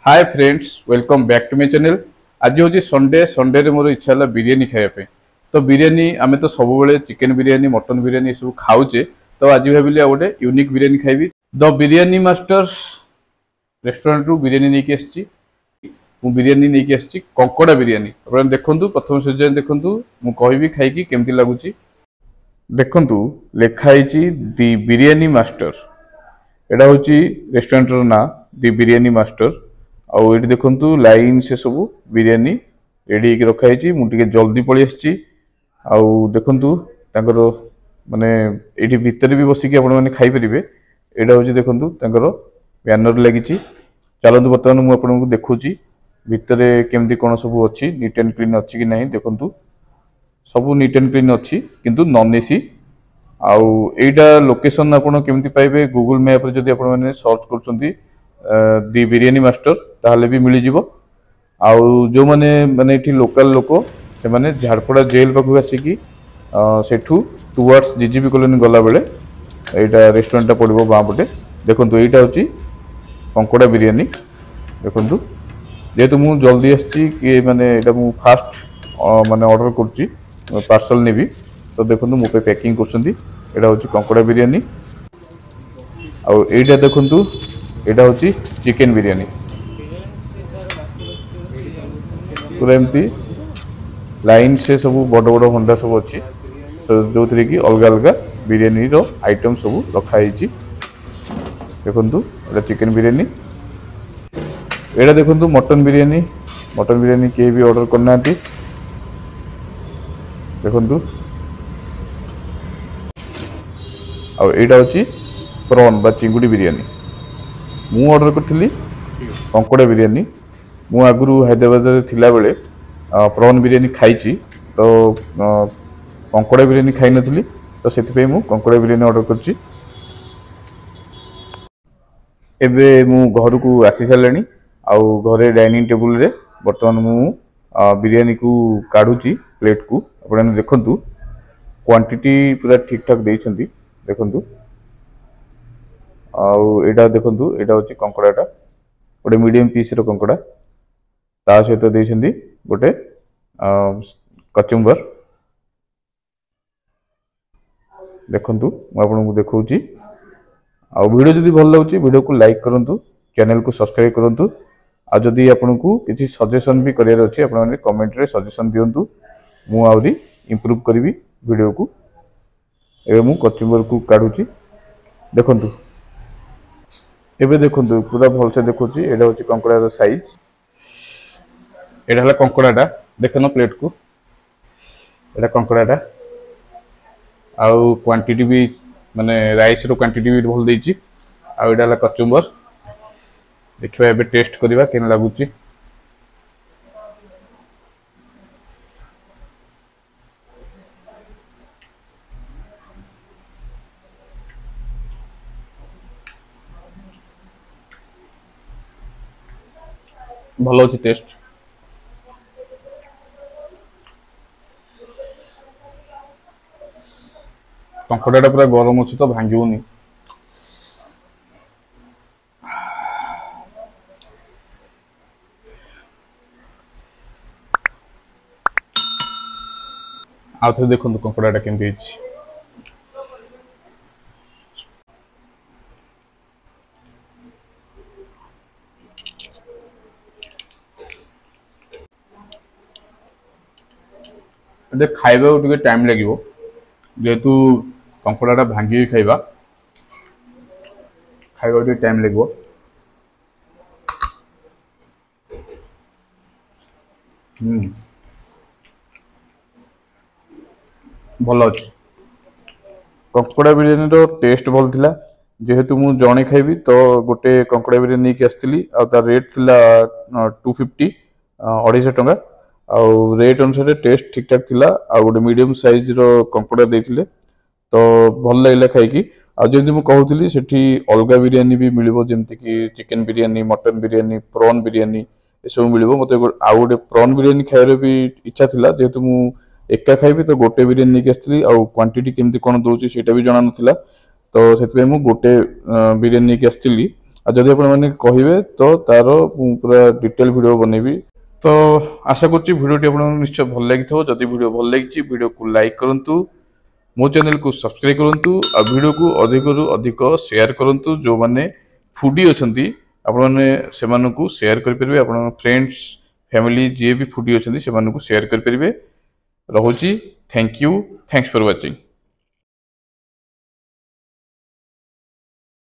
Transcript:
Hi friends, welcome back to my channel. आज हूँ Sunday. Sunday रे मोर इच्छा है बिरियानी खाया। तो बिरियानी आमे तो सब बेले चिकेन बिरियानी मटन बिरियानी सब खाऊे। तो आज भाविली गोटे यूनिक बिरियानी खाइबी। द बिरियानी मास्टर्स रेस्टोरेंट रु बिरियानी नहीं आसी। बिरियानी नहीं आसी कंकड़ा बिरियानी। आप देखु प्रथम सीजन देखु मुझे खाई केमती लगुच। देखु लिखाई दि बिरियानी मास्टर। एटा हूँ रेस्टोरेंट ना दि बिरियानी मास्टर। आउ ये देखु लाइन से सब बिरियानी रेडी रखाई। मुझे जल्दी पलि आसी। देखु माने ये भितर भी बसिक खाईपर। यहाँ हूँ देखु बैनर लगी। चलतु बर्तमान मुझे देखुची भितर केमती कौन सब अच्छी नीट एंड क्लीन अच्छी कि नहीं। देखु सब नीट एंड क्लीन अच्छी किंतु नॉन एसी। आईटा लोकेशन आपड़ केमती पाइबे गूगल मैप जब आप सर्च कर दि बिरियानी मास्टर ताहले भी मिल जिवो। जो माने माने लोकल लोक से माने झारपड़ा जेल पाखु आसिकी सेठू टुवर्ड्स जीजीबी कॉलोनी गला बेले एटा रेस्टोरेंट पड़ो बाँ पटे। देखो यहाँ हूँ कंकड़ा बिरियानी। देखु जेहेतु मुझे जल्दी आसी कि माने मु फास्ट माने ऑर्डर करुच्ची पार्सल नेबी। तो देखो मो पे पैकिंग कर कंकड़ा बिरियानी। आईटा देखु यहाँ हूँ चिकेन बिरियानी। पूरा एमती लाइन से सब बड़ बड़ हंडा सब अच्छी जो थी कि अलग अलग बिरियानी रो आइटम सब रखाई। देखु यहाँ चिकेन बिरियानी। यहाँ देखु मटन बिरियानी। मटन बिरियानी किए भी ऑर्डर करना। देखु आईटा हूँ प्रॉन बा चिंगुड़ी बिरियानी। मु ऑर्डर करी कंकड़ा बिरियानी। मु आगु हैदराबाद थिला बेले प्रॉन बिरियानी खाई। तो कंकड़ा बिरियानी खाई नथली। तो से मु कंकड़ा बिरियानी ऑर्डर करची। एबे मु घर को आसी सारे घरे डाइनिंग टेबुल रे बर्तमान मु बिरियानी को काढ़ुची प्लेट को। आप देखु क्वांटिटी पूरा ठीक ठाक देइछंती। देखु आईटा देखु यहाँ हूँ कंकड़ाटा गोटे मीडियम पीस कंकड़ा ता सहित देइछंती गोटे कचुम्बर। देखु मुझे देखौची। वीडियो जदि भल लगे वीडियो को लाइक करूँ, चैनल को सब्सक्राइब करूँ। आदि आपन को किसी सजेशन भी करार अच्छे आप कमेंट रे सजेशन दिंतु। मुझे इम्प्रूव करी वीडियो को। ए मु कचुम्बर को काढ़ुची। देखु एबे देखु पूरा भल से देखुची। यहाँ हूँ कंकड़ा साइज। यहाँ कंकड़ाटा देखन प्लेट को। यहाँ कंकड़ाटा आउ क्वांटिटी भी माने राइस रो क्वांटिटी भी भल देइची। आ एटा कचुम्बर। देखिबा एबे टेस्ट करिबा केन लागुची। भल अछि टेस्ट। कंकड़ाटा पूरा गरम अच्छी तो भांगनी। आउ थे देखो कंकड़ाटा केमती अछि। खाइबा टे टाइम लगे जेहेतु कंकड़ाटा भांगी खाइबा खाइबा टे टाइम लगे। भल अच्छे कंकड़ा बिरियानी रो टेस्ट भल थिला। जेहेतु मु जणे खाइबी तो गोटे कंकड़ा बिरियानी नहीं आसती। रेट थिला 250 250 टंका। रेट अनुसार टेस्ट ठीक ठाक थिला। गोटे मीडियम साइज रो कंकड़ा देथिले तो भल लगे खाई। आमती मुझे कहूली सेठी अलग बिरियानी भी मिल जमती कि chicken biryani mutton biryani prawn biryani ये सब मिल। मत आउ गोटे प्रॉन बिरियानी खाइबार भी इच्छा थिला। जेहेतु मु एका खाइबी तो गोटे बिरियानी नहीं आसती। क्वांटिटी केमती कौन दूसरी सेटा भी जना नाला। तो से गोटे बिरियानी नहीं आसती आ जदि आपण माने कहिबे तो तार पूरा डिटेल वीडियो बनेबी। तो आशा करछि वीडियोटी आपन निश्चय भल लागिथो। जदि वीडियो भल लागिछि वीडियो को लाइक करंतु, मो चैनल को सब्सक्राइब करंतु आ वीडियो को अधिक रु अधिक शेयर करंतु। जो माने फूडी अछंती आपण माने से मानकु शेयर कर परबे, आपण फ्रेंड्स फैमिली जे भी फूडी अछंती से मानकु शेयर कर परबे। रहुछि thank you, thanks for watching.